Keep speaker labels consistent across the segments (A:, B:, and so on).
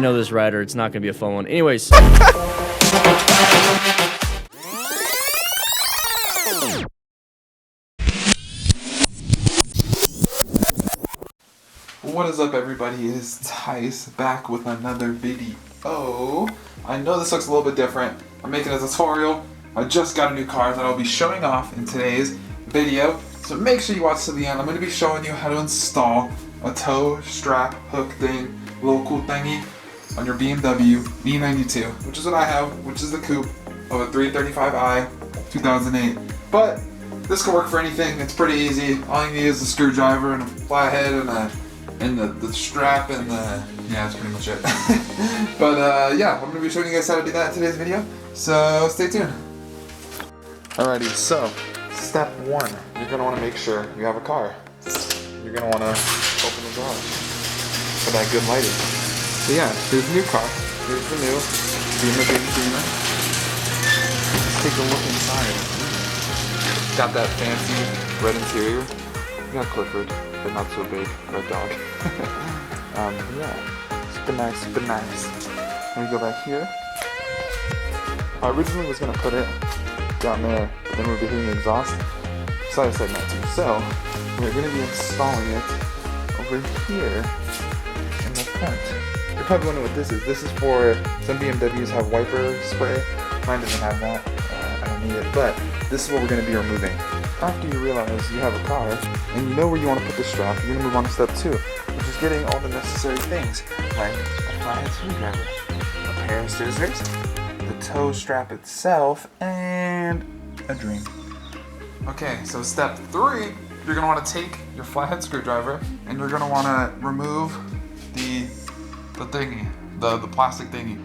A: know this rider. It's not gonna be a fun one. Anyways.
B: What is up, everybody? It is Tice back with another video. I know this looks a little bit different. I'm making a tutorial. I just got a new car that I'll be showing off in today's video. So make sure you watch to the end. I'm going to be showing you how to install a tow strap hook thing, little cool thingy on your BMW E92, which is what I have, which is the coupe of a 335i 2008. But this can work for anything. It's pretty easy. All you need is a screwdriver and a flathead and the strap and yeah, that's pretty much it. But yeah, I'm going to be showing you guys how to do that in today's video, so stay tuned. Alrighty, so step one, you're going to want to make sure you have a car. You're going to want to open the garage for that good lighting. So yeah, here's the new car. Here's the new BMW 335i. Let's take a look inside. Got that fancy red interior. We got Clifford, but not so big, red dog. Yeah, super nice, super nice. Let me go back here. I originally was gonna put it down there, but then we'll be hitting the exhaust, so I decided not to. So, we're gonna be installing it over here in the front. You're probably wondering what this is. This is for, some BMWs have wiper spray. Mine doesn't have that. I don't need it, but this is what we're gonna be removing. After you realize you have a car and you know where you want to put the strap, you're going to move on to step two, which is getting all the necessary things, like a flathead screwdriver, a pair of scissors, the tow strap itself, and a drink. Okay, so step three, you're going to want to take your flathead screwdriver and you're going to want to remove the thingy, the plastic thingy.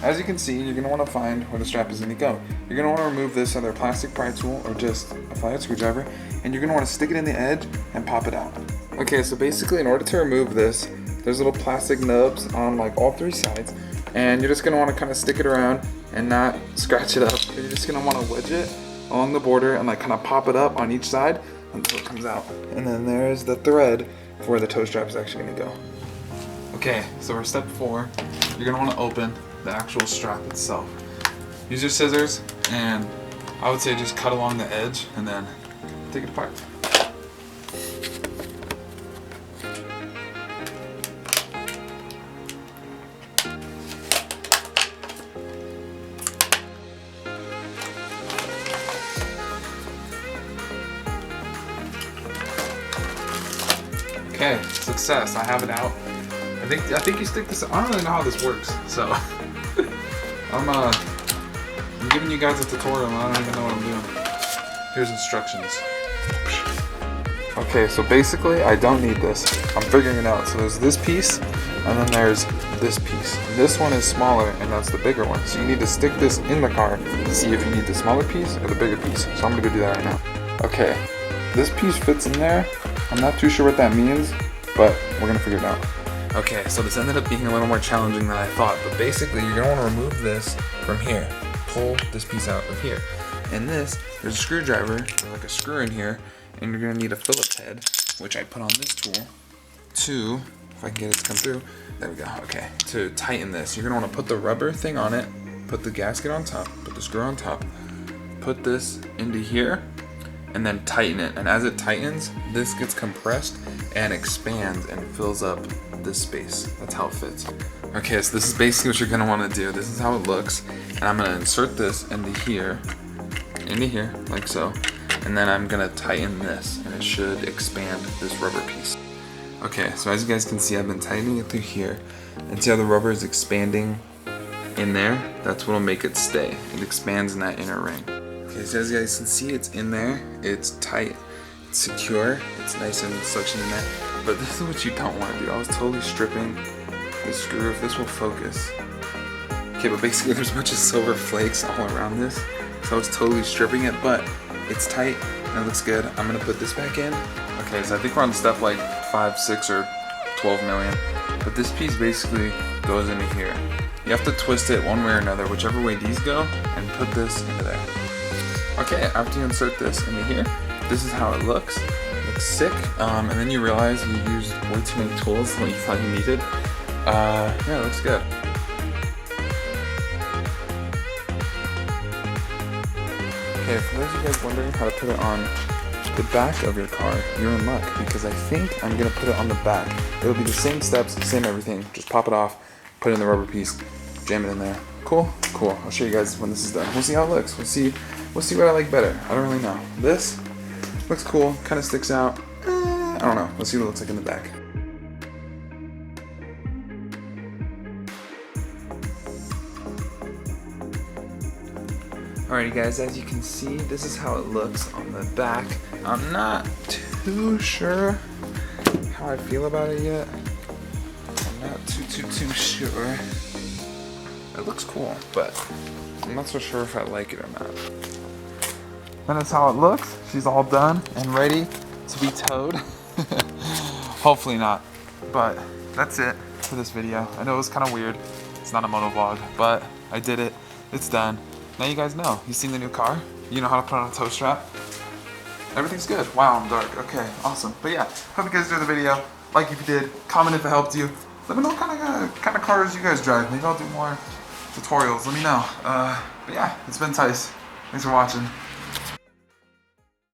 B: As you can see, you're going to want to find where the strap is going to go. You're going to want to remove this either a plastic pry tool or just a flathead screwdriver, and you're going to want to stick it in the edge and pop it out. Okay, so basically in order to remove this, there's little plastic nubs on like all three sides, and you're just going to want to kind of stick it around and not scratch it up. You're just going to want to wedge it along the border and like kind of pop it up on each side until it comes out. And then there's the thread for where the tow strap is actually going to go. Okay, so for step four, you're going to want to open the actual strap itself. Use your scissors and I would say just cut along the edge and then take it apart. Okay, success. I have it out. I think you stick this. I don't really know how this works, so I'm giving you guys a tutorial and I don't even know what I'm doing. Here's instructions. Okay, so basically I don't need this. I'm figuring it out. So there's this piece and then there's this piece. This one is smaller and that's the bigger one. So you need to stick this in the car to see if you need the smaller piece or the bigger piece. So I'm gonna go do that right now. Okay, this piece fits in there. I'm not too sure what that means, but we're gonna figure it out. Okay, so this ended up being a little more challenging than I thought, but basically you're going to want to remove this from here. Pull this piece out of here. And this, there's a screwdriver, like a screw in here, and you're going to need a Phillips head, which I put on this tool, to, if I can get it to come through, there we go, okay, to tighten this. You're going to want to put the rubber thing on it, put the gasket on top, put the screw on top, put this into here, and then tighten it. And as it tightens, this gets compressed and expands and fills up this space. That's how it fits. Okay, so this is basically what you're gonna wanna do. This is how it looks. And I'm gonna insert this into here, like so. And then I'm gonna tighten this, and it should expand this rubber piece. Okay, so as you guys can see, I've been tightening it through here. And see how the rubber is expanding in there? That's what'll make it stay. It expands in that inner ring. Okay, so as you guys can see, it's in there, it's tight, it's secure, it's nice and suction in there. But this is what you don't want to do. I was totally stripping the screw, if this will focus. Okay, but basically there's a bunch of silver flakes all around this. So I was totally stripping it, but it's tight and it looks good. I'm gonna put this back in. Okay, so I think we're on step like 5, 6, or 12 million. But this piece basically goes into here. You have to twist it one way or another, whichever way these go, and put this into there. Okay, after you insert this into here, this is how it looks. It looks sick, and then you realize you used way too many tools than what you thought you needed. Yeah, it looks good. Okay, for those of you guys wondering how to put it on the back of your car, you're in luck, because I think I'm gonna put it on the back. It'll be the same steps, same everything. Just pop it off, put it in the rubber piece, jam it in there. Cool? Cool. I'll show you guys when this is done. We'll see how it looks. We'll see what I like better. I don't really know. This looks cool, kind of sticks out. I don't know. Let's see what it looks like in the back. Alrighty guys, as you can see, this is how it looks on the back. I'm not too sure how I feel about it yet. I'm not too sure. It looks cool, but I'm not so sure if I like it or not. That is how it looks. She's all done and ready to be towed. Hopefully not, but that's it for this video. I know it was kind of weird. It's not a moto vlog, but I did it. It's done. Now you guys know. You've seen the new car. You know how to put on a tow strap. Everything's good. Wow, I'm dark. Okay, awesome. But yeah, hope you guys enjoyed the video. Like if you did. Comment if it helped you. Let me know what kind of cars you guys drive. Maybe I'll do more tutorials. Let me know. But yeah, it's been Tice. Thanks for watching.